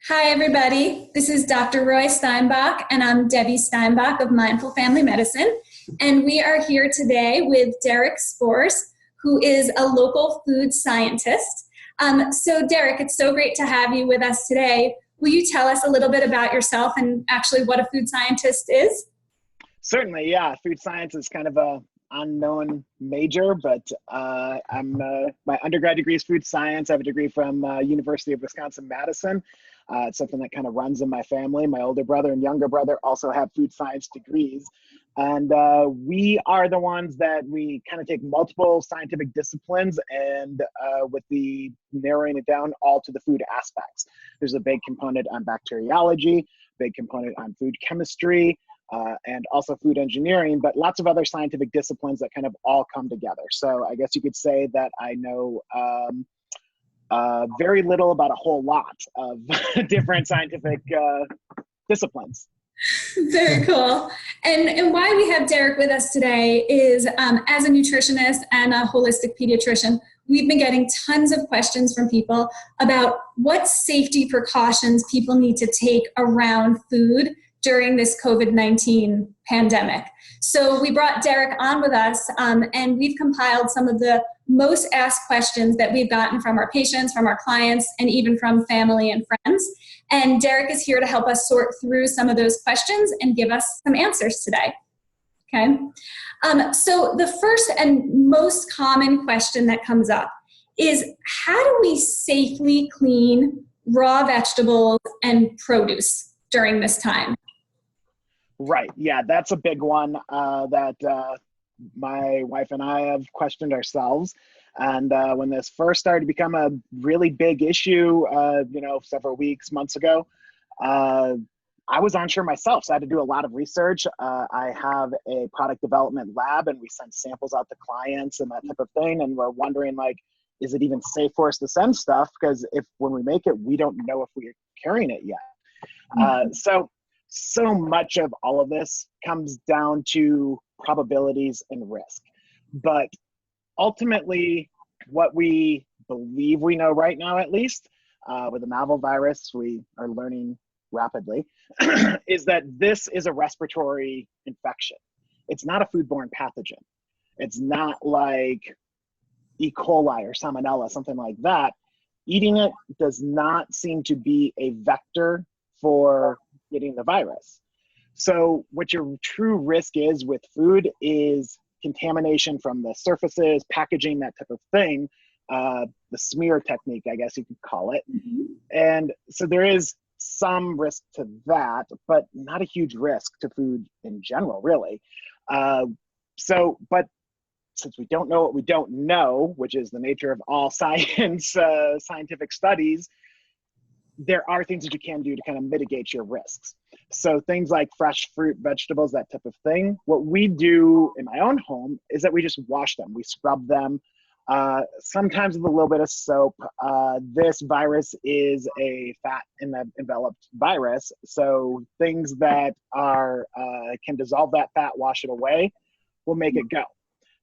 Hi, everybody. This is Dr. Roy Steinbock, and I'm Debbie Steinbock of Mindful Family Medicine. And we are here today with Derek Spors, who is a local food scientist. So, Derek, it's so great to have you with us today. Will you tell us a little bit about yourself and actually what a food scientist is? Certainly, yeah. Food science is kind of a unknown major, but my undergrad degree is food science. I have a degree from University of Wisconsin-Madison. It's something that kind of runs in my family. My older brother and younger brother also have food science degrees. And we are the ones that we kind of take multiple scientific disciplines and with the narrowing it down all to the food aspects. There's a big component on bacteriology, big component on food chemistry, and also food engineering, but lots of other scientific disciplines that kind of all come together. So I guess you could say that I know very little about a whole lot of different scientific disciplines. Very cool. And why we have Derek with us today is as a nutritionist and a holistic pediatrician, we've been getting tons of questions from people about what safety precautions people need to take around food during this COVID-19 pandemic. So we brought Derek on with us, and we've compiled some of the most asked questions that we've gotten from our patients, from our clients, and even from family and friends. And Derek is here to help us sort through some of those questions and give us some answers today. Okay. So the first and most common question that comes up is, how do we safely clean raw vegetables and produce during this time? Right. Yeah, that's a big one that my wife and I have questioned ourselves. And when this first started to become a really big issue, several weeks, months ago, I was unsure myself. So I had to do a lot of research. I have a product development lab, and we send samples out to clients and that type of thing. And we're wondering, like, is it even safe for us to send stuff? Because when we make it, we don't know if we're carrying it yet. So much of all of this comes down to probabilities and risk. But ultimately, what we believe we know right now, at least, with the novel virus we are learning rapidly, is that this is a respiratory infection. It's not a foodborne pathogen. It's not like E. coli or salmonella, something like that. Eating it does not seem to be a vector for getting the virus. So what your true risk is with food is contamination from the surfaces, packaging, that type of thing, the smear technique, I guess you could call it. Mm-hmm. And so there is some risk to that, but not a huge risk to food in general, really. But since we don't know what we don't know, which is the nature of all science, scientific studies, there are things that you can do to kind of mitigate your risks. So things like fresh fruit, vegetables, that type of thing. What we do in my own home is that we just wash them. We scrub them, sometimes with a little bit of soap. This virus is a fat enveloped virus. So things that are can dissolve that fat, wash it away, will make it go.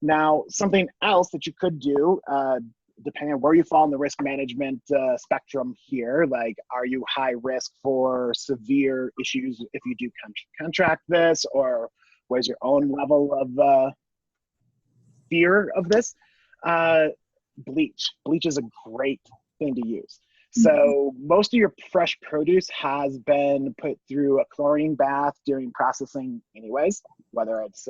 Now, something else that you could do, depending on where you fall in the risk management spectrum here, like, are you high risk for severe issues if you do contract this, or where's your own level of fear of this? Bleach is a great thing to use. So most of your fresh produce has been put through a chlorine bath during processing anyways, whether it's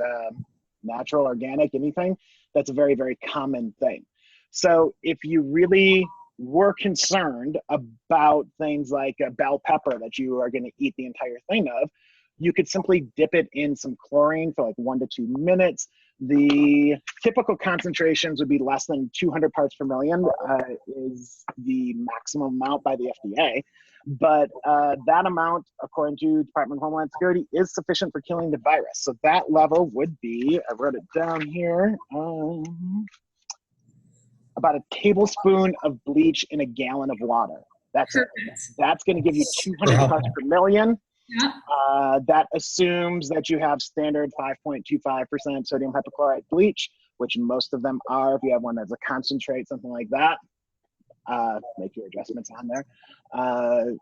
natural, organic, anything. That's a very, very common thing. So if you really were concerned about things like a bell pepper that you are going to eat the entire thing of, you could simply dip it in some chlorine for like 1 to 2 minutes. The typical concentrations would be less than 200 parts per million is the maximum amount by the FDA. But that amount, according to Department of Homeland Security, is sufficient for killing the virus. So that level would be, I wrote it down here, about a tablespoon of bleach in a gallon of water. That's it. That's going to give you 200 parts per million. Yeah. That assumes that you have standard 5.25% sodium hypochlorite bleach, which most of them are. If you have one that's a concentrate, something like that, make your adjustments on there.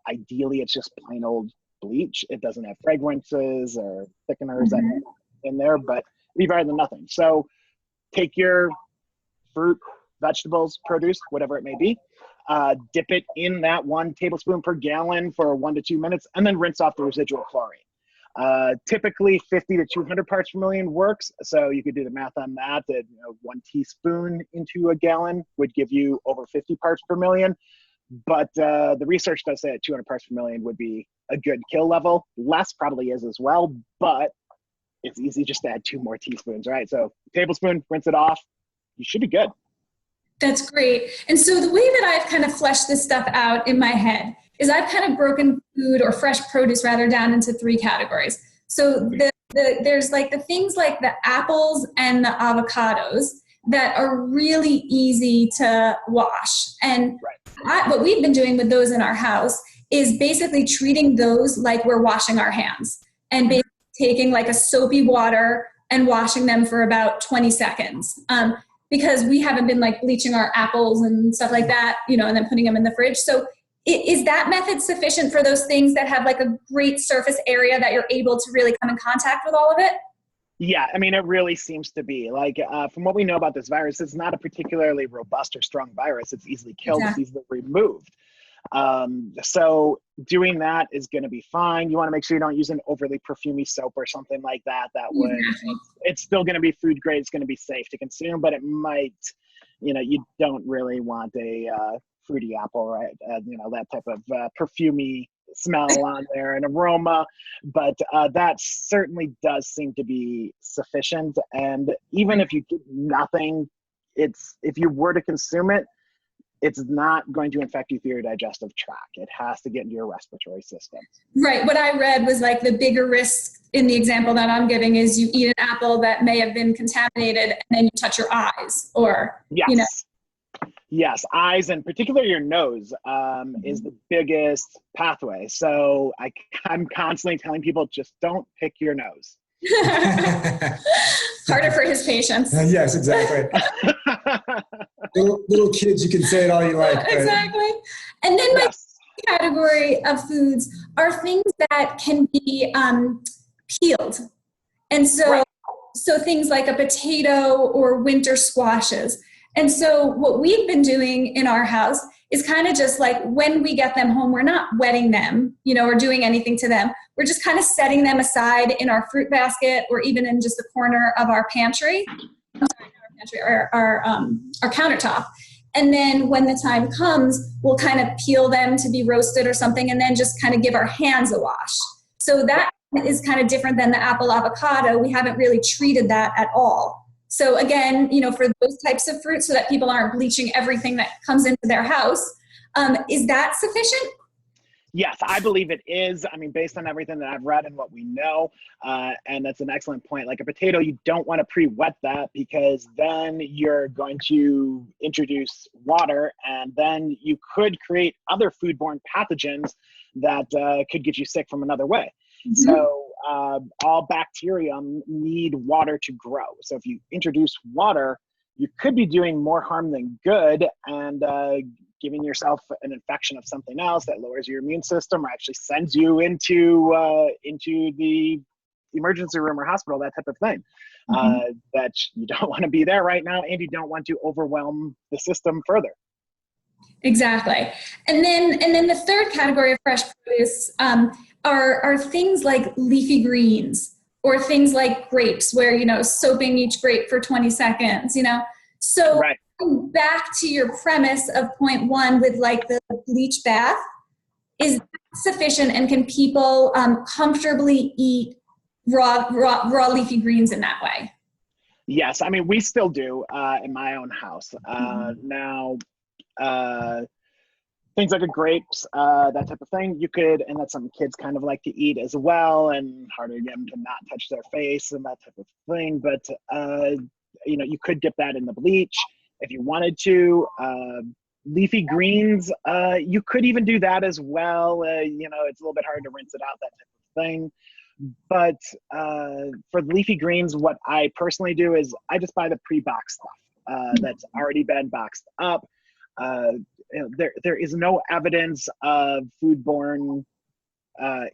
Ideally, it's just plain old bleach. It doesn't have fragrances or thickeners in there, but it'd be better than nothing. So take your fruit, vegetables, produce, whatever it may be, dip it in that 1 tablespoon per gallon for 1 to 2 minutes, and then rinse off the residual chlorine. Typically 50 to 200 parts per million works. So you could do the math on that. That 1 teaspoon into a gallon would give you over 50 parts per million. But the research does say that 200 parts per million would be a good kill level. Less probably is as well, but it's easy just to add 2 more teaspoons, right? So tablespoon, rinse it off. You should be good. That's great. And so the way that I've kind of fleshed this stuff out in my head is I've kind of broken food, or fresh produce rather, down into 3 categories. So there's like the things like the apples and the avocados that are really easy to wash. And what we've been doing with those in our house is basically treating those like we're washing our hands, and basically taking like a soapy water and washing them for about 20 seconds. Because we haven't been like bleaching our apples and stuff like that, and then putting them in the fridge. So is that method sufficient for those things that have like a great surface area that you're able to really come in contact with all of it? Yeah, I mean, it really seems to be. Like, from what we know about this virus, it's not a particularly robust or strong virus. It's easily killed, It's easily removed. So doing that is going to be fine. You want to make sure you don't use an overly perfumey soap or something like that. That would, it's still going to be food grade. It's going to be safe to consume, but it might, you don't really want a fruity apple, right? That type of perfumey smell on there and aroma, but that certainly does seem to be sufficient. And even if you did nothing, if you were to consume it, it's not going to infect you through your digestive tract. It has to get into your respiratory system. Right. What I read was like the bigger risk in the example that I'm giving is you eat an apple that may have been contaminated and then you touch your eyes, or, Yes, eyes, and particularly your nose is the biggest pathway. So I'm constantly telling people, just don't pick your nose. Harder for his patients. Yes, exactly. little kids, you can say it all you like. But... Exactly. And then my category of foods are things that can be peeled. And so things like a potato or winter squashes. And so what we've been doing in our house is kind of just like when we get them home, we're not wetting them, or doing anything to them. We're just kind of setting them aside in our fruit basket, or even in just the corner of our pantry. Our countertop. And then when the time comes, we'll kind of peel them to be roasted or something, and then just kind of give our hands a wash. So that is kind of different than the apple avocado. We haven't really treated that at all. So again, for those types of fruits, so that people aren't bleaching everything that comes into their house, is that sufficient? Yes, I believe it is. I mean, based on everything that I've read and what we know, and that's an excellent point. Like a potato, you don't want to pre-wet that, because then you're going to introduce water, and then you could create other foodborne pathogens that could get you sick from another way. Mm-hmm. So all bacterium need water to grow. So if you introduce water, you could be doing more harm than good, and giving yourself an infection of something else that lowers your immune system, or actually sends you into the emergency room or hospital, that type of thing. Mm-hmm. That you don't want to be there right now, and you don't want to overwhelm the system further. Exactly. And then the third category of fresh produce are things like leafy greens, or things like grapes, where, soaping each grape for 20 seconds, So back to your premise of point 1 with like the bleach bath, is that sufficient, and can people comfortably eat raw raw leafy greens in that way? Yes, I mean, we still do in my own house. Now, things like grapes, that type of thing, you could, and that's something kids kind of like to eat as well, and harder to get them to not touch their face and that type of thing. But, you could dip that in the bleach if you wanted to. Leafy greens, you could even do that as well. It's a little bit hard to rinse it out, that type of thing. But for leafy greens, what I personally do is I just buy the pre-boxed stuff that's already been boxed up. there is no evidence of foodborne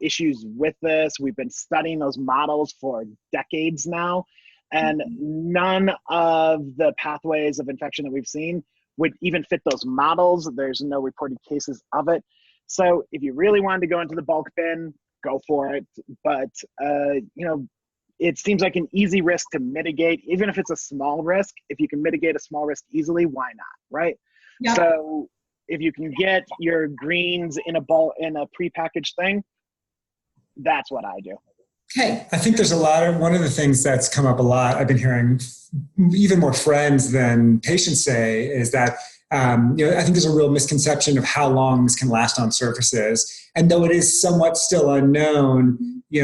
issues with this. We've been studying those models for decades now, and none of the pathways of infection that we've seen would even fit those models. There's no reported cases of it. So if you really wanted to go into the bulk bin, go for it. But, it seems like an easy risk to mitigate, even if it's a small risk. If you can mitigate a small risk easily, why not, right? Yep. So if you can get your greens in a prepackaged thing, that's what I do. Okay. I think there's one of the things that's come up a lot, I've been hearing even more friends than patients say, is that I think there's a real misconception of how long this can last on surfaces. And though it is somewhat still unknown,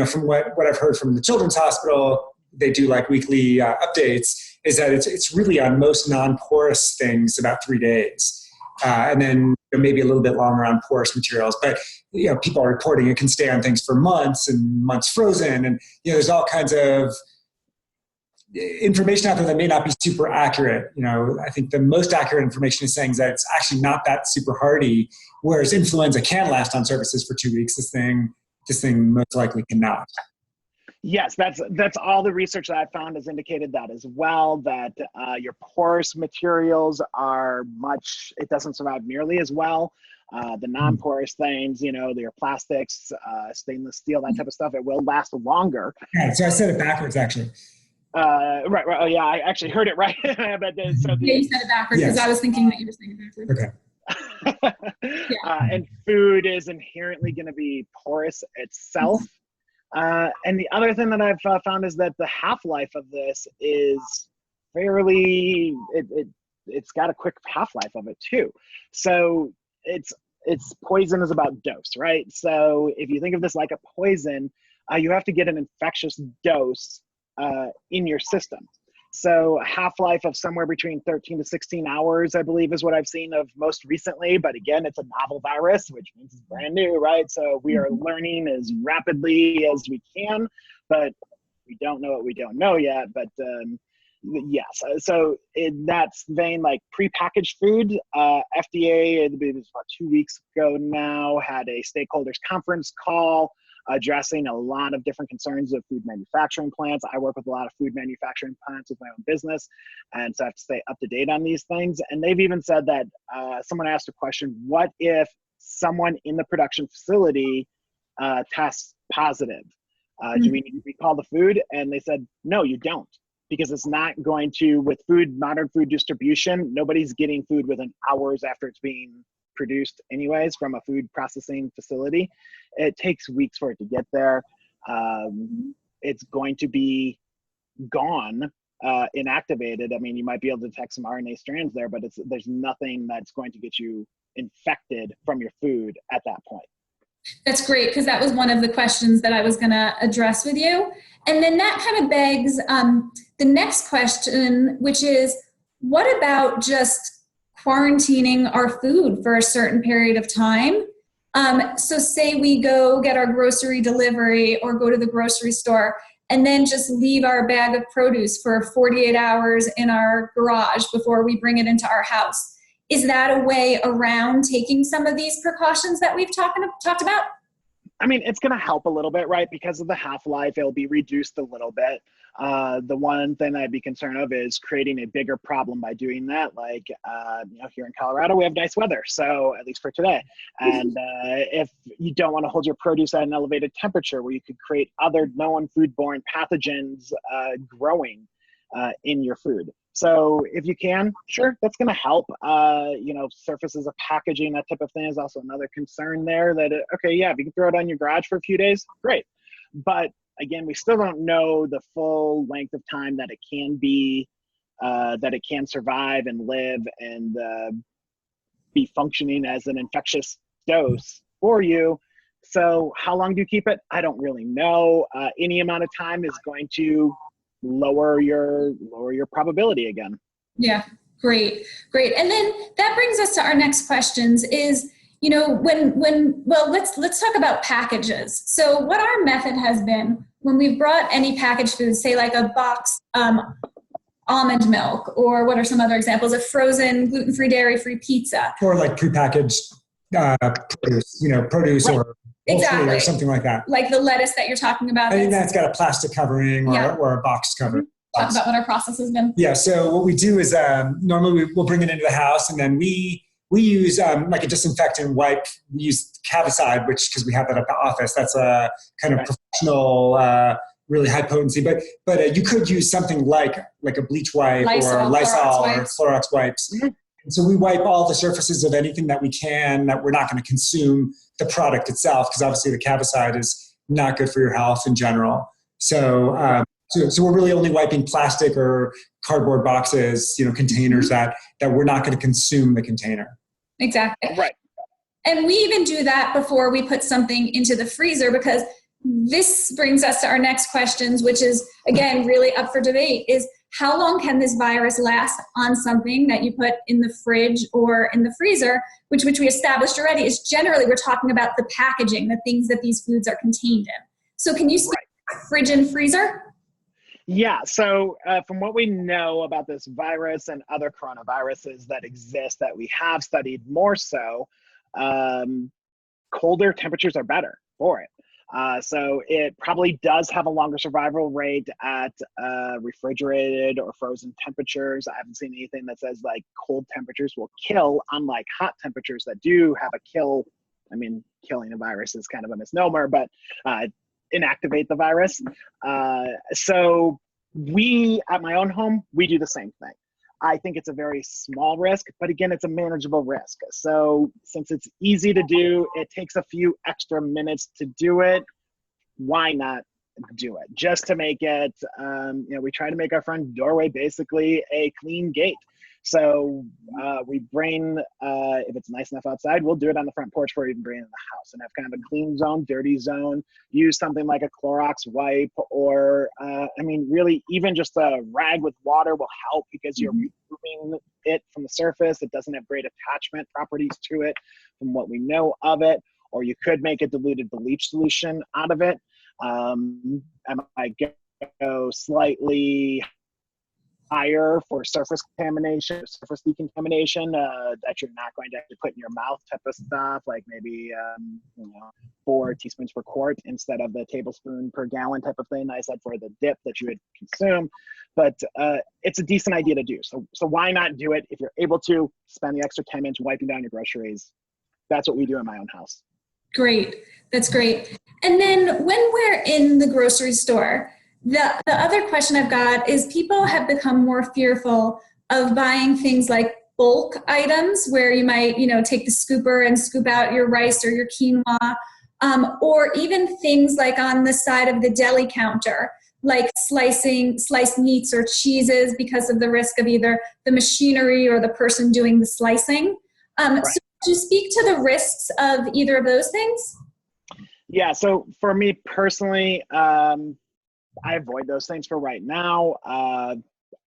from what I've heard from the Children's Hospital, they do like weekly updates, is that it's really on most non-porous things about 3 days. And then maybe a little bit longer on porous materials. But people are reporting it can stay on things for months and months frozen. And there's all kinds of information out there that may not be super accurate. I think the most accurate information is saying that it's actually not that super hardy, whereas influenza can last on surfaces for 2 weeks. This thing most likely cannot. Yes, that's all the research that I've found has indicated that as well, that your porous materials it doesn't survive nearly as well. The non-porous things, your plastics, stainless steel, that type of stuff, it will last longer. Yeah, so I said it backwards, actually. Right. Oh, yeah, I actually heard it right. Yeah, you said it backwards because I was thinking that you were saying it backwards. Okay. And food is inherently going to be porous itself. And the other thing that I've found is that the half-life of this is fairly, it's got a quick half-life of it too. So it's poison is about dose, right? So if you think of this like a poison, you have to get an infectious dose in your system. So half-life of somewhere between 13 to 16 hours, I believe, is what I've seen of most recently. But again, it's a novel virus, which means it's brand new, right? So we are learning as rapidly as we can, but we don't know what we don't know yet. But yes, so in that vein, like prepackaged food, FDA, it was about 2 weeks ago now, had a stakeholders conference call addressing a lot of different concerns of food manufacturing plants. I work with a lot of food manufacturing plants with my own business, and so I have to stay up to date on these things. And they've even said that someone asked a question, what if someone in the production facility tests positive? Do we need to recall the food? And they said, no, you don't, because it's not going to, with modern food distribution, nobody's getting food within hours after it's being produced anyways from a food processing facility. It takes weeks for it to get there. It's going to be gone, inactivated. I mean, you might be able to detect some RNA strands there, but there's nothing that's going to get you infected from your food at that point. That's great, because that was one of the questions that I was going to address with you. And then that kind of begs the next question, which is, what about just quarantining our food for a certain period of time? So say we go get our grocery delivery or go to the grocery store and then just leave our bag of produce for 48 hours in our garage before we bring it into our house. Is that a way around taking some of these precautions that we've talked about? I mean, it's going to help a little bit, right? Because of the half-life, it'll be reduced a little bit. The one thing I'd be concerned of is creating a bigger problem by doing that. Like, here in Colorado, we have nice weather, so at least for today. And if you don't want to hold your produce at an elevated temperature where you could create other known foodborne pathogens growing in your food. So if you can, sure, that's going to help. Surfaces of packaging, that type of thing is also another concern there that, okay, yeah, if you can throw it on your garage for a few days, great. But again, we still don't know the full length of time that it can be, that it can survive and live and be functioning as an infectious dose for you. So how long do you keep it? I don't really know. Any amount of time is going to lower your probability again. Yeah, great. And then that brings us to our next questions is, let's talk about packages. So what our method has been when we've brought any packaged food, say like a box almond milk, or what are some other examples of frozen, gluten-free, dairy-free pizza? Or like prepackaged produce, produce Right. or Exactly. or something like that. Like the lettuce that you're talking about. I think that's got a plastic covering or a box cover. Talk about what our process has been. Yeah, so what we do is normally we'll bring it into the house, and then we use like a disinfectant wipe. We use Cavicide, which, because we have that at the office, that's a kind of professional, really high potency. But you could use something like a bleach wipe or Lysol or Clorox wipes. Mm-hmm. And so we wipe all the surfaces of anything that we can that we're not going to consume the product itself, because obviously the Cavicide is not good for your health in general. So so we're really only wiping plastic or cardboard boxes, containers that we're not going to consume the container. Exactly. Right. And we even do that before we put something into the freezer, because this brings us to our next questions, which is, again, really up for debate, is how long can this virus last on something that you put in the fridge or in the freezer, which we established already is generally we're talking about the packaging, the things that these foods are contained in. So can you start with fridge and freezer? Yeah, so from what we know about this virus and other coronaviruses that exist that we have studied more so, colder temperatures are better for it. So it probably does have a longer survival rate at refrigerated or frozen temperatures. I haven't seen anything that says like cold temperatures will kill, unlike hot temperatures that do have a kill. I mean, killing a virus is kind of a misnomer, but inactivate the virus. So we, at my own home, we do the same thing. I think it's a very small risk, but again, it's a manageable risk. So since it's easy to do, it takes a few extra minutes to do it. Why not do it? Just to make it, we try to make our front doorway basically a clean gate. So we bring, if it's nice enough outside, we'll do it on the front porch before we even bring it in the house, and have kind of a clean zone, dirty zone. Use something like a Clorox wipe, or really even just a rag with water will help, because you're removing it from the surface. It doesn't have great attachment properties to it from what we know of it. Or you could make a diluted bleach solution out of it. I might go slightly higher for surface contamination, surface decontamination that you're not going to actually put in your mouth type of stuff, like maybe 4 teaspoons per quart instead of the tablespoon per gallon type of thing I said for the dip that you would consume. But it's a decent idea to do. So why not do it? If you're able to spend the extra 10 minutes wiping down your groceries, that's what we do in my own house. Great. That's great. And then when we're in the grocery store, the other question I've got is people have become more fearful of buying things like bulk items where you might, take the scooper and scoop out your rice or your quinoa, or even things like on the side of the deli counter, like sliced meats or cheeses, because of the risk of either the machinery or the person doing the slicing. Right. So could you speak to the risks of either of those things? Yeah, so for me personally, I avoid those things for right now.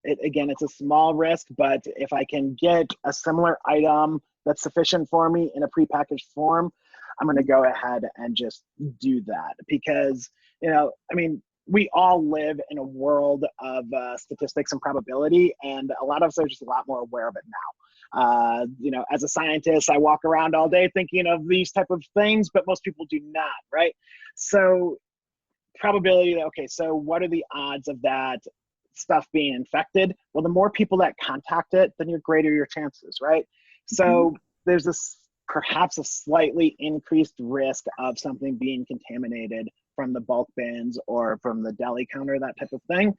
It's a small risk, but if I can get a similar item that's sufficient for me in a prepackaged form, I'm going to go ahead and just do that, because, we all live in a world of statistics and probability, and a lot of us are just a lot more aware of it now. As a scientist, I walk around all day thinking of these type of things, but most people do not, right? So probability, okay, so what are the odds of that stuff being infected? Well, the more people that contact it, then your greater your chances, right? So there's this perhaps a slightly increased risk of something being contaminated from the bulk bins or from the deli counter, that type of thing.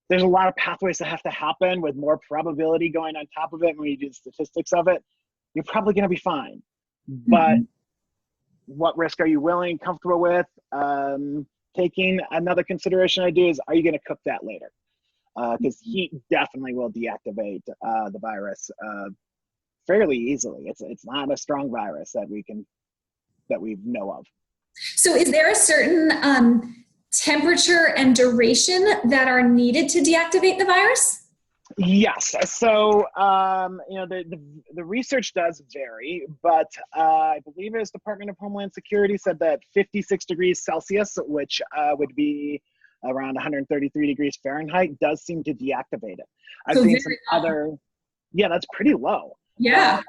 There's a lot of pathways that have to happen with more probability going on top of it. When you do the statistics of it, you're probably going to be fine. But what risk are you willing, comfortable with taking? Another consideration I do is, are you going to cook that later? Because heat definitely will deactivate the virus fairly easily. It's not a strong virus that we know of. So is there a certain temperature and duration that are needed to deactivate the virus? Yes. So, the research does vary, but I believe it was Department of Homeland Security said that 56 degrees Celsius, which would be around 133 degrees Fahrenheit does seem to deactivate it. I've So seen very some low. other, yeah, that's pretty low. Yeah.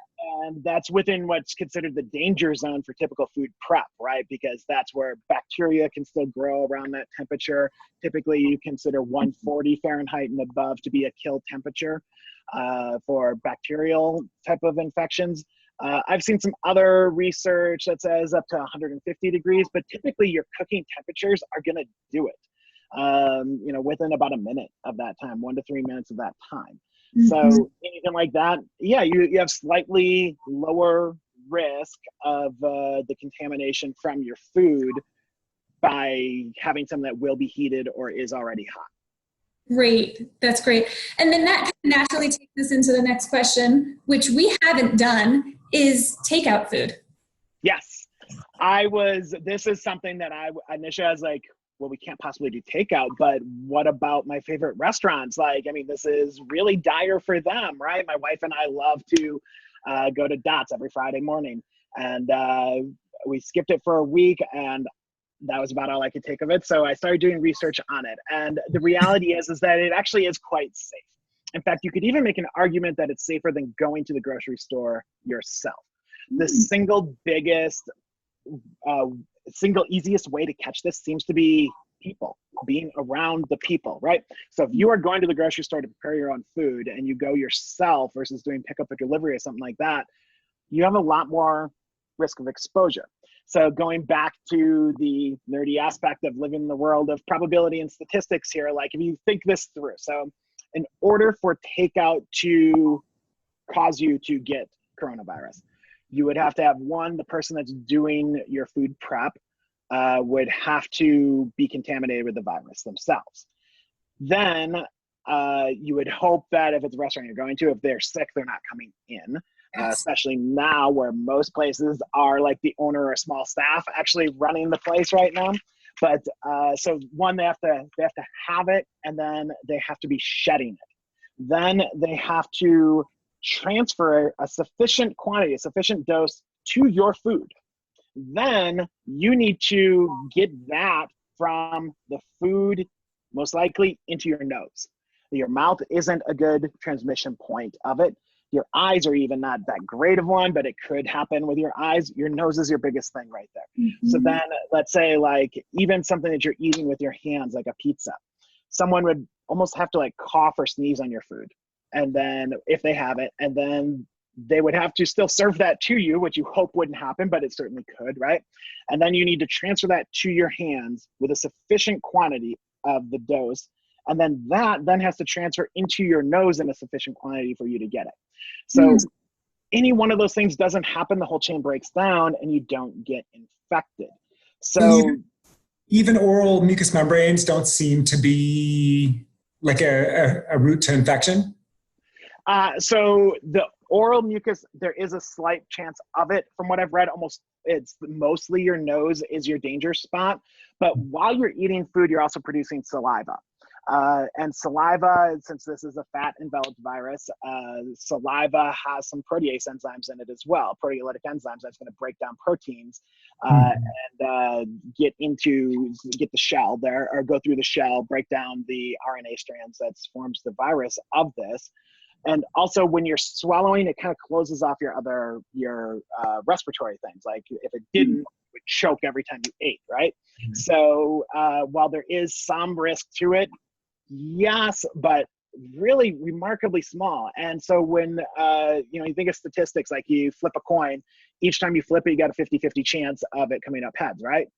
And that's within what's considered the danger zone for typical food prep, right? Because that's where bacteria can still grow around that temperature. Typically, you consider 140 Fahrenheit and above to be a kill temperature for bacterial type of infections. I've seen some other research that says up to 150 degrees, but typically your cooking temperatures are going to do it, you know, within about a minute of that time, 1 to 3 minutes of that time. So anything like that, yeah, you have slightly lower risk of the contamination from your food by having something that will be heated or is already hot. Great. That's great. And then that naturally takes us into the next question, which we haven't done, is takeout food. Yes. This is something that I initially was like, well, we can't possibly do takeout, but what about my favorite restaurants? Like, I mean, this is really dire for them, right? My wife and I love to go to Dots every Friday morning, and we skipped it for a week, and that was about all I could take of it. So I started doing research on it, and the reality is that it actually is quite safe. In fact, you could even make an argument that it's safer than going to the grocery store yourself. The single biggest single easiest way to catch this seems to be people, being around the people, right? So if you are going to the grocery store to prepare your own food and you go yourself versus doing pickup or delivery or something like that, you have a lot more risk of exposure. So going back to the nerdy aspect of living in the world of probability and statistics here, like if you think this through, so in order for takeout to cause you to get coronavirus, you would have to have the person that's doing your food prep would have to be contaminated with the virus themselves. Then you would hope that if it's a restaurant you're going to, if they're sick, they're not coming in, especially now where most places are like the owner or a small staff actually running the place right now. But so they have to have it, and then they have to be shedding it. Then they have to transfer a sufficient quantity, a sufficient dose to your food. Then you need to get that from the food, most likely into your nose. Your mouth isn't a good transmission point of it. Your eyes are even not that great of one, but it could happen with your eyes. Your nose is your biggest thing right there. So then let's say like even something that you're eating with your hands, like a pizza, someone would almost have to like cough or sneeze on your food. And then if they have it, and then they would have to still serve that to you, which you hope wouldn't happen, but it certainly could, right? And then you need to transfer that to your hands with a sufficient quantity of the dose. And then that then has to transfer into your nose in a sufficient quantity for you to get it. So any one of those things doesn't happen, the whole chain breaks down and you don't get infected. So even oral mucous membranes don't seem to be like a route to infection? So the oral mucus, there is a slight chance of it. From what I've read, it's mostly your nose is your danger spot. But while you're eating food, you're also producing saliva. And saliva, since this is a fat-enveloped virus, saliva has some protease enzymes in it as well, proteolytic enzymes that's going to break down proteins and get the shell there, or go through the shell, break down the RNA strands that forms the virus of this. And also when you're swallowing, it kind of closes off your respiratory things. Like if it didn't, it would choke every time you ate, right? So while there is some risk to it, yes, but really remarkably small. And so when you think of statistics, like you flip a coin, each time you flip it, you got a 50-50 chance of it coming up heads, right?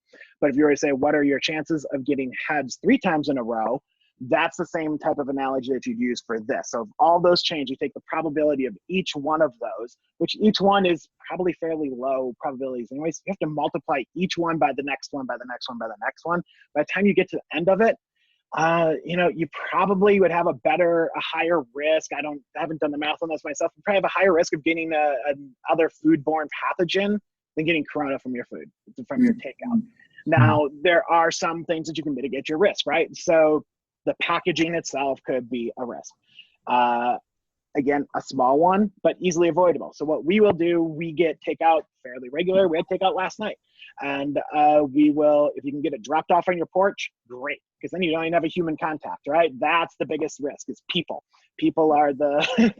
But if you were to say, what are your chances of getting heads 3 times in a row? That's the same type of analogy that you'd use for this. So if all those change, you take the probability of each one of those, which each one is probably fairly low probabilities anyways. You have to multiply each one by the next one, by the next one, by the next one. By the time you get to the end of it, you probably would have a higher risk. I haven't done the math on this myself. You probably have a higher risk of getting other foodborne pathogen than getting corona from your food, from your takeout. Now, there are some things that you can mitigate your risk, right? So the packaging itself could be a risk. again, a small one, but easily avoidable. So what we will do, we get takeout fairly regular. We had takeout last night. And we will, if you can get it dropped off on your porch, great. Because then you don't even have a human contact, right? That's the biggest risk, is people. People are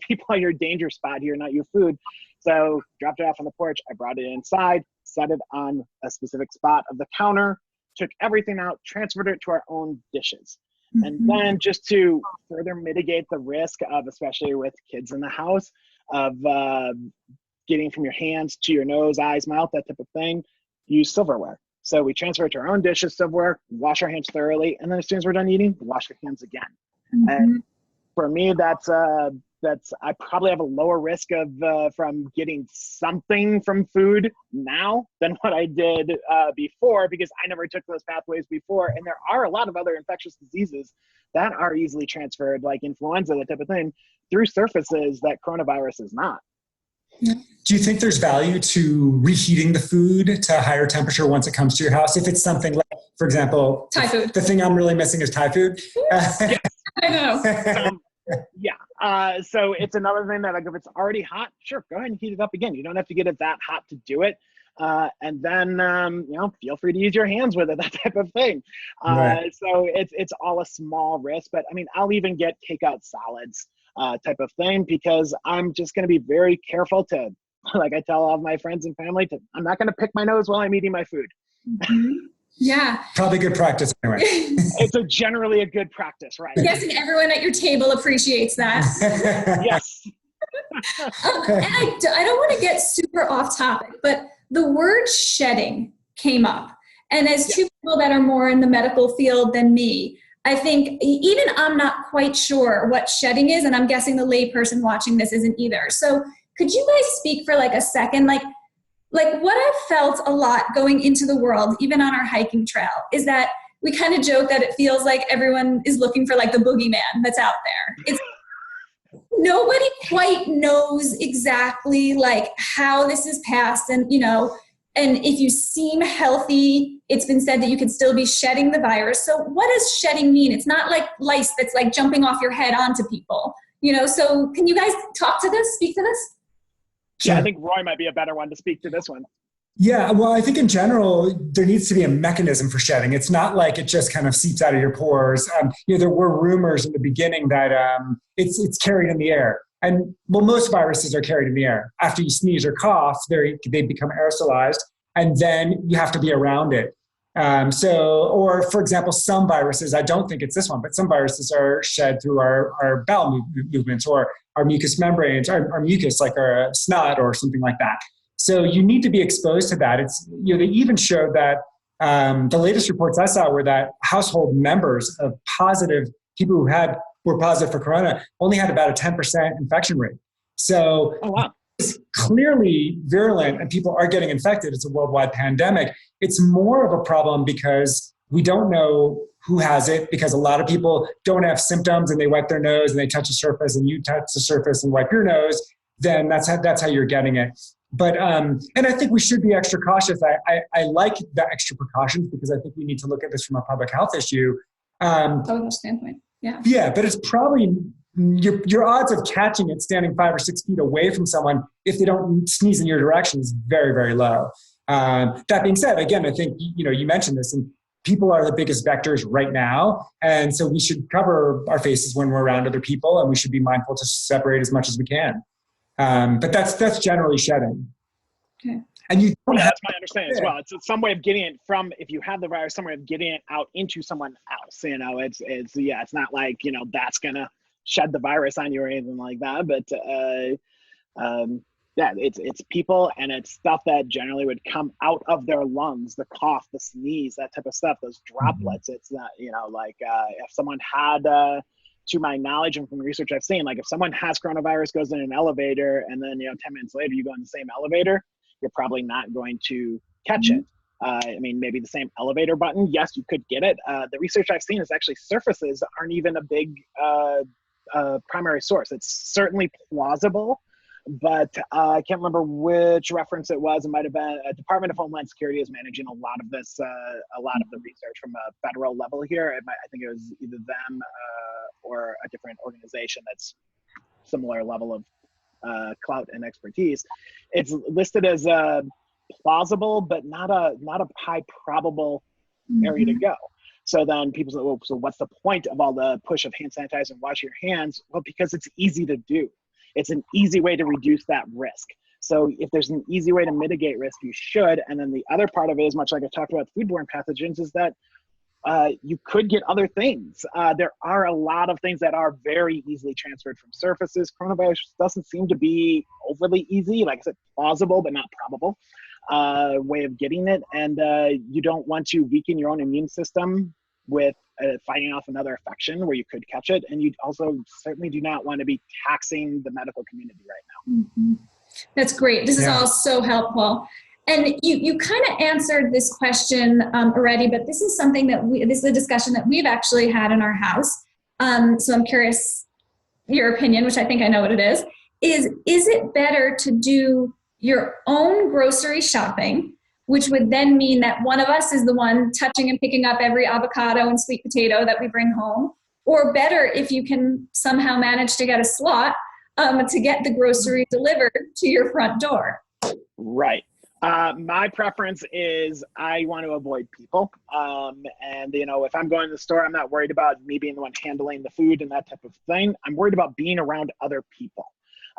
people are your danger spot here, not your food. So dropped it off on the porch. I brought it inside, set it on a specific spot of the counter, took everything out, transferred it to our own dishes. And then just to further mitigate the risk of, especially with kids in the house, of getting from your hands to your nose, eyes, mouth, that type of thing, use silverware. So we transfer it to our own dishes, silverware, wash our hands thoroughly, and then as soon as we're done eating, wash our hands again. And for me, that's I probably have a lower risk of from getting something from food now than what I did before, because I never took those pathways before. And there are a lot of other infectious diseases that are easily transferred, like influenza, that type of thing, through surfaces that coronavirus is not. Do you think there's value to reheating the food to a higher temperature once it comes to your house? If it's something like, for example, Thai food. The thing I'm really missing is Thai food. Yes, I know. Yeah. So it's another thing that, like, if it's already hot, sure, go ahead and heat it up again. You don't have to get it that hot to do it. And then, feel free to use your hands with it, that type of thing. Right. So it's all a small risk, but I mean, I'll even get takeout salads type of thing, because I'm just going to be very careful to, like I tell all of my friends and family, I'm not going to pick my nose while I'm eating my food. Yeah. Probably good practice anyway. It's generally a good practice, right? I'm guessing everyone at your table appreciates that. Yes. And I don't want to get super off topic, but the word shedding came up. And as two people that are more in the medical field than me, I think even I'm not quite sure what shedding is, and I'm guessing the layperson watching this isn't either. So could you guys speak for like a second? Like what I've felt a lot going into the world, even on our hiking trail, is that we kind of joke that it feels like everyone is looking for like the boogeyman that's out there. It's nobody quite knows exactly like how this is passed, and and if you seem healthy, it's been said that you could still be shedding the virus. So what does shedding mean? It's not like lice that's like jumping off your head onto people, so can you guys speak to this? Sure. Yeah, I think Roy might be a better one to speak to this one. Yeah, well, I think in general, there needs to be a mechanism for shedding. It's not like it just kind of seeps out of your pores. There were rumors in the beginning that it's carried in the air. And well, most viruses are carried in the air. After you sneeze or cough, they become aerosolized, and then you have to be around it. Or for example, some viruses, I don't think it's this one, but some viruses are shed through our bowel movements, or our mucous membranes, our mucus, like our snot or something like that. So you need to be exposed to that. They even showed that the latest reports I saw were that household members of positive people who were positive for corona only had about a 10% infection rate. So it's clearly virulent and people are getting infected. It's a worldwide pandemic. It's more of a problem because we don't know who has it, because a lot of people don't have symptoms and they wipe their nose and they touch a surface, and you touch the surface and wipe your nose, then that's how you're getting it. But and I think we should be extra cautious. I like the extra precautions because I think we need to look at this from a public health issue. Public standpoint, yeah. Yeah, but it's probably your odds of catching it standing 5 or 6 feet away from someone, if they don't sneeze in your direction, is very, very low. That being said, again, I think you mentioned this, and people are the biggest vectors right now, and so we should cover our faces when we're around other people, and we should be mindful to separate as much as we can. But that's generally shedding. Okay. And that's my understanding as well. It's some way of getting it from, if you have the virus, some way of getting it out into someone else. It's not like that's gonna shed the virus on you or anything like that. But it's people, and it's stuff that generally would come out of their lungs, the cough, the sneeze, that type of stuff, those droplets. It's not if someone had. To my knowledge and from research I've seen, like if someone has coronavirus, goes in an elevator, and then 10 minutes later you go in the same elevator, you're probably not going to catch it. Maybe the same elevator button, yes, you could get it. The research I've seen is actually surfaces aren't even a big primary source. It's certainly plausible, but I can't remember which reference it was. It might have been Department of Homeland Security is managing a lot of this, a lot of the research from a federal level here. I think it was either them or a different organization that's similar level of clout and expertise. It's listed as plausible, but not a high probable area to go. So then people say, well, so what's the point of all the push of hand sanitizer and wash your hands? Well, because it's easy to do. It's an easy way to reduce that risk. So if there's an easy way to mitigate risk, you should. And then the other part of it is, much like I talked about foodborne pathogens, is that you could get other things. There are a lot of things that are very easily transferred from surfaces. Coronavirus doesn't seem to be overly easy, like I said, plausible, but not probable way of getting it. And you don't want to weaken your own immune system with fighting off another infection where you could catch it. And you also certainly do not want to be taxing the medical community right now. That's great. This is all so helpful. And you kind of answered this question already, but this is something that this is a discussion that we've actually had in our house. So I'm curious your opinion, which I think I know what it is it better to do your own grocery shopping, which would then mean that one of us is the one touching and picking up every avocado and sweet potato that we bring home, or better if you can somehow manage to get a slot to get the grocery delivered to your front door? Right. My preference is I want to avoid people. And, if I'm going to the store, I'm not worried about me being the one handling the food and that type of thing. I'm worried about being around other people.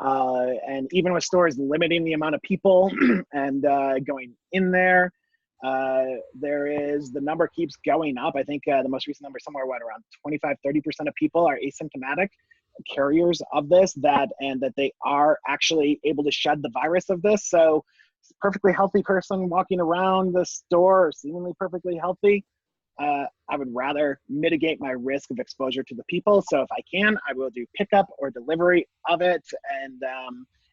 And even with stores limiting the amount of people and going in there, the number keeps going up. I think the most recent number somewhere, around 25-30% of people are asymptomatic carriers of this, and that they are actually able to shed the virus of this. So perfectly healthy person walking around the store, seemingly perfectly healthy, I would rather mitigate my risk of exposure to the people. So if I can, I will do pickup or delivery of it. And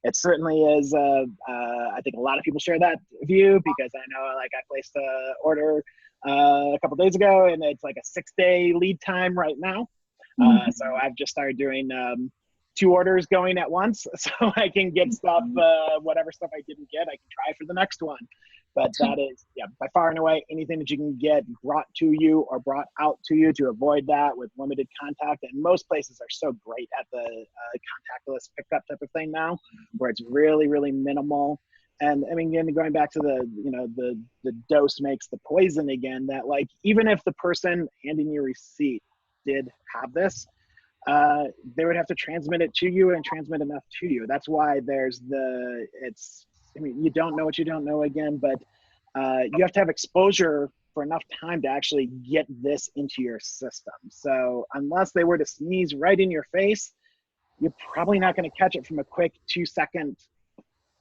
it certainly is, I think a lot of people share that view, because I know, I placed an order a couple days ago, and it's like a 6-day lead time right now. So I've just started doing 2 orders going at once, so I can get stuff, whatever stuff I didn't get, I can try for the next one. But that is, by far and away, anything that you can get brought to you or brought out to you to avoid that with limited contact. And most places are so great at the contactless pickup type of thing now, where it's really, really minimal. And I mean, again, going back to the dose makes the poison again, that even if the person handing you a receipt did have this, they would have to transmit it to you and transmit enough to you. That's why there's you don't know what you don't know again, but you have to have exposure for enough time to actually get this into your system. So unless they were to sneeze right in your face, you're probably not going to catch it from a quick 2-second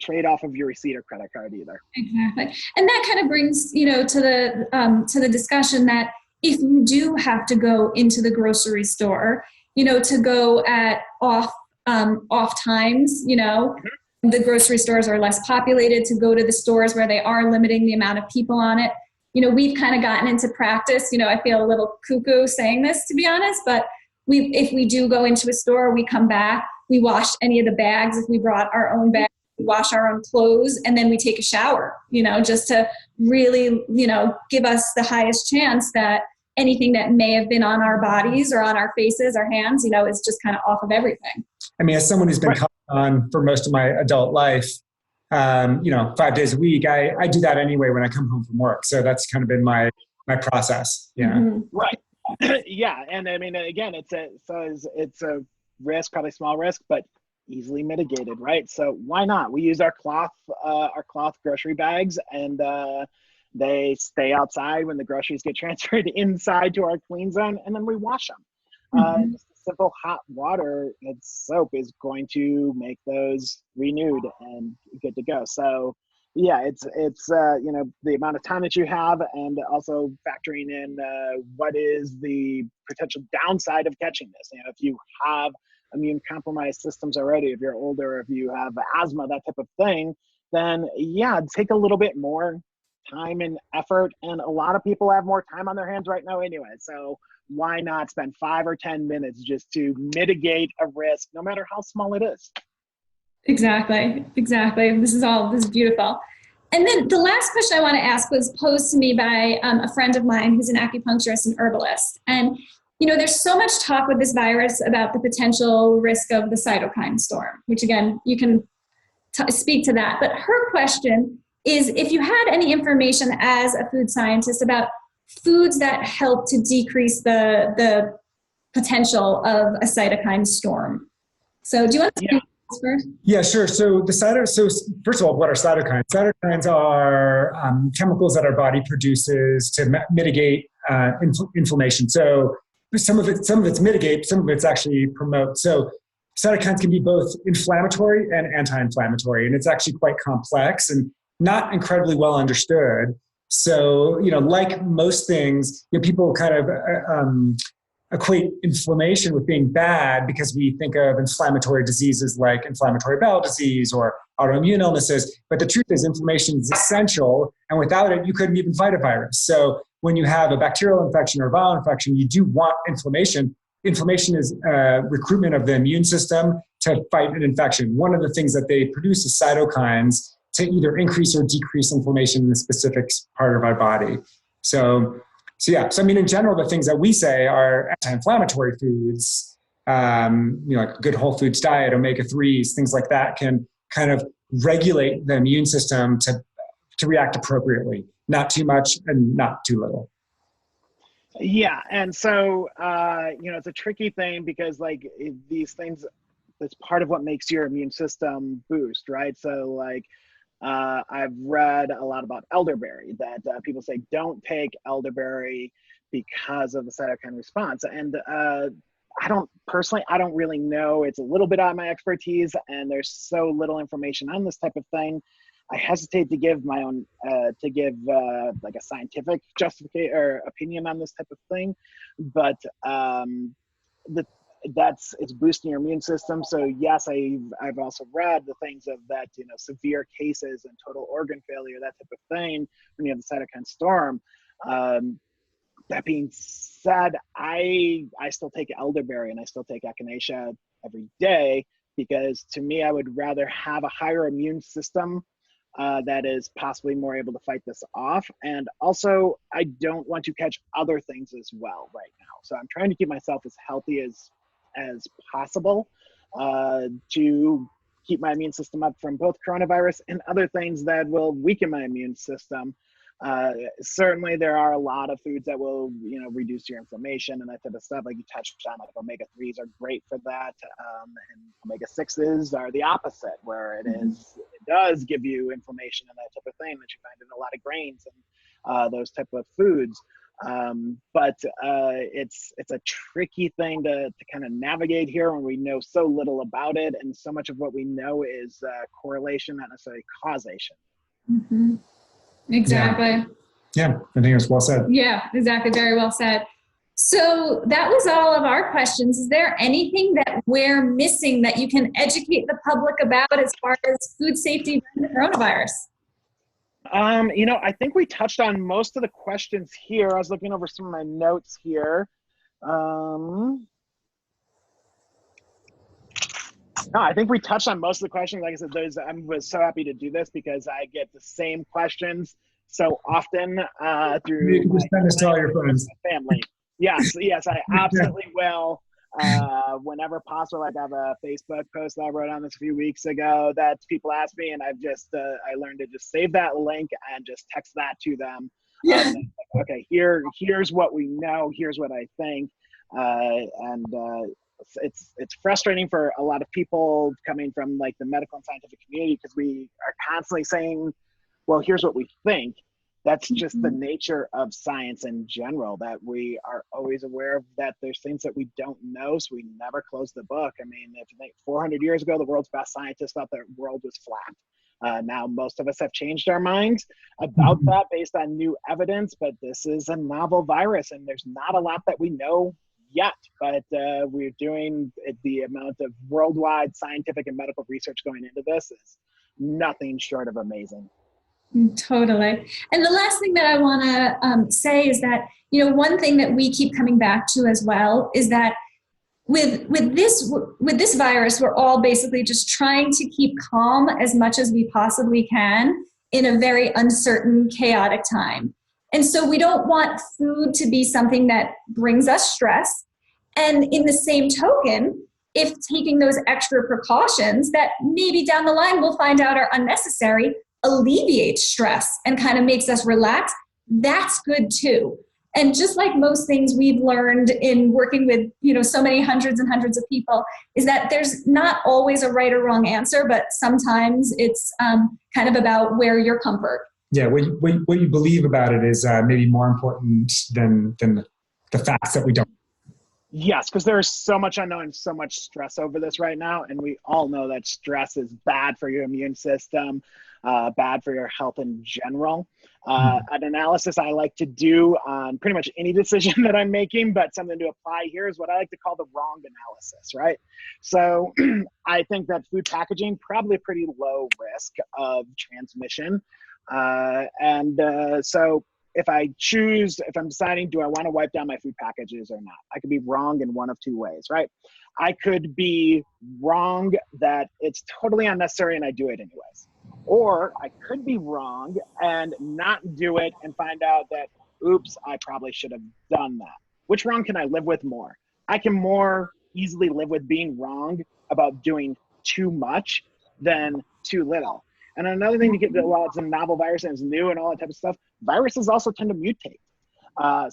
trade off of your receipt or credit card either. Exactly. And that kind of brings, to the discussion that if you do have to go into the grocery store, to go at off times, the grocery stores are less populated, to go to the stores where they are limiting the amount of people on it. We've kind of gotten into practice, I feel a little cuckoo saying this, to be honest, but if we do go into a store, we come back, we wash any of the bags. If we brought our own bags, we wash our own clothes, and then we take a shower, just to really, give us the highest chance that anything that may have been on our bodies or on our faces, our hands, is just kind of off of everything. I mean, as someone who's been on for most of my adult life, 5 days a week, I do that anyway when I come home from work. So that's kind of been my process. Yeah. Mm-hmm. Right. Yeah. And I mean, again, it's a risk, probably small risk, but easily mitigated, right? So why not? We use our cloth grocery bags, and they stay outside when the groceries get transferred inside to our clean zone, and then we wash them. Just simple hot water and soap is going to make those renewed and good to go. So yeah, it's the amount of time that you have, and also factoring in what is the potential downside of catching this. If you have immune compromised systems already, if you're older, if you have asthma, that type of thing, then take a little bit more time and effort. And a lot of people have more time on their hands right now anyway. So why not spend 5 or 10 minutes just to mitigate a risk, no matter how small it is? Exactly. This is beautiful. And then the last question I want to ask was posed to me by a friend of mine who's an acupuncturist and herbalist. And there's so much talk with this virus about the potential risk of the cytokine storm, which again, you can speak to that. But her question is if you had any information as a food scientist about foods that help to decrease the potential of a cytokine storm. So do you want to speak first? Yeah, sure. So first of all, what are cytokines? Cytokines are chemicals that our body produces to mitigate inflammation. So some of it's mitigate, some of it's actually promote. So cytokines can be both inflammatory and anti-inflammatory, and it's actually quite complex and not incredibly well understood. So, like most things, people kind of equate inflammation with being bad because we think of inflammatory diseases like inflammatory bowel disease or autoimmune illnesses. But the truth is inflammation is essential, and without it, you couldn't even fight a virus. So when you have a bacterial infection or viral infection, you do want inflammation. Inflammation is recruitment of the immune system to fight an infection. One of the things that they produce is cytokines to either increase or decrease inflammation in a specific part of our body. So in general, the things that we say are anti-inflammatory foods, like a good whole foods diet, omega-3s, things like that can kind of regulate the immune system to react appropriately, not too much and not too little. Yeah, and so, it's a tricky thing because these things, that's part of what makes your immune system boost, right? So I've read a lot about elderberry that people say don't take elderberry because of the cytokine response. And I don't really know. It's a little bit out of my expertise, and there's so little information on this type of thing. I hesitate to give my own, like a scientific justification or opinion on this type of thing, but it's boosting your immune system. So yes, I've also read the things of that, severe cases and total organ failure, that type of thing, when you have the cytokine storm. That being said, I still take elderberry and I still take echinacea every day, because to me, I would rather have a higher immune system that is possibly more able to fight this off. And also, I don't want to catch other things as well right now. So I'm trying to keep myself as healthy as possible to keep my immune system up from both coronavirus and other things that will weaken my immune system. Certainly there are a lot of foods that will, reduce your inflammation and that type of stuff. Like you touched on, like omega-3s are great for that. And omega-6s are the opposite, where it does give you inflammation and that type of thing that you find in a lot of grains and those type of foods. But it's a tricky thing to kind of navigate here when we know so little about it, and so much of what we know is correlation, not necessarily causation. Mm-hmm. Exactly. Yeah, I think it was well said. Yeah, exactly. Very well said. So that was all of our questions. Is there anything that we're missing that you can educate the public about as far as food safety during the coronavirus? I think we touched on most of the questions here. I was looking over some of my notes here. No, I think we touched on most of the questions. Like I said, I was so happy to do this because I get the same questions so often through you can send this to all your friends. Family. Yes, I absolutely will. Whenever possible, I have a Facebook post that I wrote on this a few weeks ago that people ask me, and I've just I learned to just save that link and just text that to them. Yeah. Okay, here's what we know. Here's what I think, and it's frustrating for a lot of people coming from like the medical and scientific community, because we are constantly saying, well, here's what we think. That's just the nature of science in general, that we are always aware of that there's things that we don't know, so we never close the book. I mean, if you think 400 years ago, the world's best scientists thought the world was flat. Now, most of us have changed our minds about that based on new evidence, but this is a novel virus and there's not a lot that we know yet, but we're doing the amount of worldwide scientific and medical research going into this is nothing short of amazing. Totally. And the last thing that I want to say is that, one thing that we keep coming back to as well is that with this virus, we're all basically just trying to keep calm as much as we possibly can in a very uncertain, chaotic time. And so we don't want food to be something that brings us stress. And in the same token, if taking those extra precautions that maybe down the line we'll find out are unnecessary, alleviates stress and kind of makes us relax, that's good too. And just like most things we've learned in working with, so many hundreds and hundreds of people, is that there's not always a right or wrong answer, but sometimes it's kind of about where your comfort. Yeah, what you believe about it is maybe more important than the facts that we don't. Yes, because there's so much unknown, so much stress over this right now, and we all know that stress is bad for your immune system, bad for your health in general. An analysis I like to do on pretty much any decision that I'm making, but something to apply here is what I like to call the wrong analysis, right? So I think that food packaging, probably a pretty low risk of transmission. So if I'm deciding, do I want to wipe down my food packages or not? I could be wrong in one of two ways, right? I could be wrong that it's totally unnecessary and I do it anyways. Or I could be wrong and not do it and find out that, oops, I probably should have done that. Which wrong can I live with more? I can more easily live with being wrong about doing too much than too little. And another thing to get, while it's a novel virus and it's new and all that type of stuff, viruses also tend to mutate.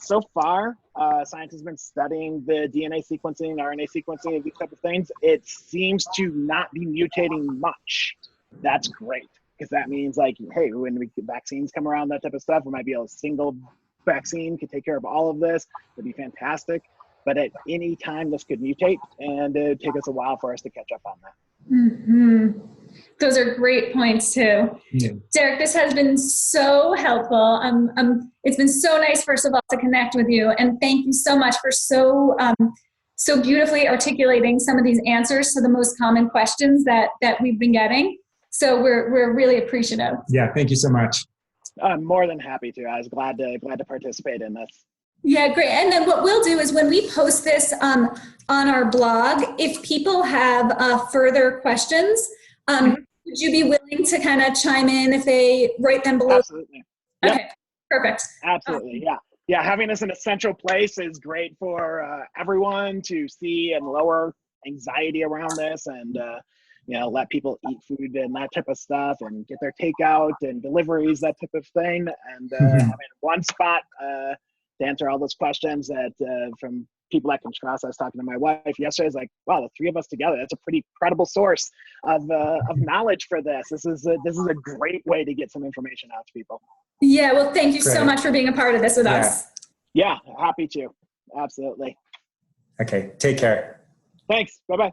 So far, science has been studying the DNA sequencing, RNA sequencing, and these type of things. It seems to not be mutating much. That's great, because that means like, hey, when vaccines come around, that type of stuff, we might be able to single vaccine could take care of all of this. It'd be fantastic. But at any time, this could mutate, and it would take us a while for us to catch up on that. Mm-hmm. Those are great points too. Yeah. Derek, this has been so helpful. It's been so nice, first of all, to connect with you. And thank you so much for so beautifully articulating some of these answers to the most common questions that we've been getting. So we're really appreciative. Yeah, thank you so much. I'm more than happy to. I was glad to participate in this. Yeah, great. And then what we'll do is when we post this on our blog, if people have further questions, would you be willing to kind of chime in if they write them below? Absolutely. Okay, yep. Perfect. Absolutely, yeah. Yeah, having this in a central place is great for everyone to see and lower anxiety around this, and let people eat food and that type of stuff and get their takeout and deliveries, that type of thing. And having one spot to answer all those questions that from people I can trust. I was talking to my wife yesterday. I was like, wow, the three of us together, that's a pretty credible source of knowledge for this. This is a great way to get some information out to people. Yeah, well, thank you so much for being a part of this with us. Yeah, happy to. Absolutely. Okay, take care. Thanks. Bye-bye.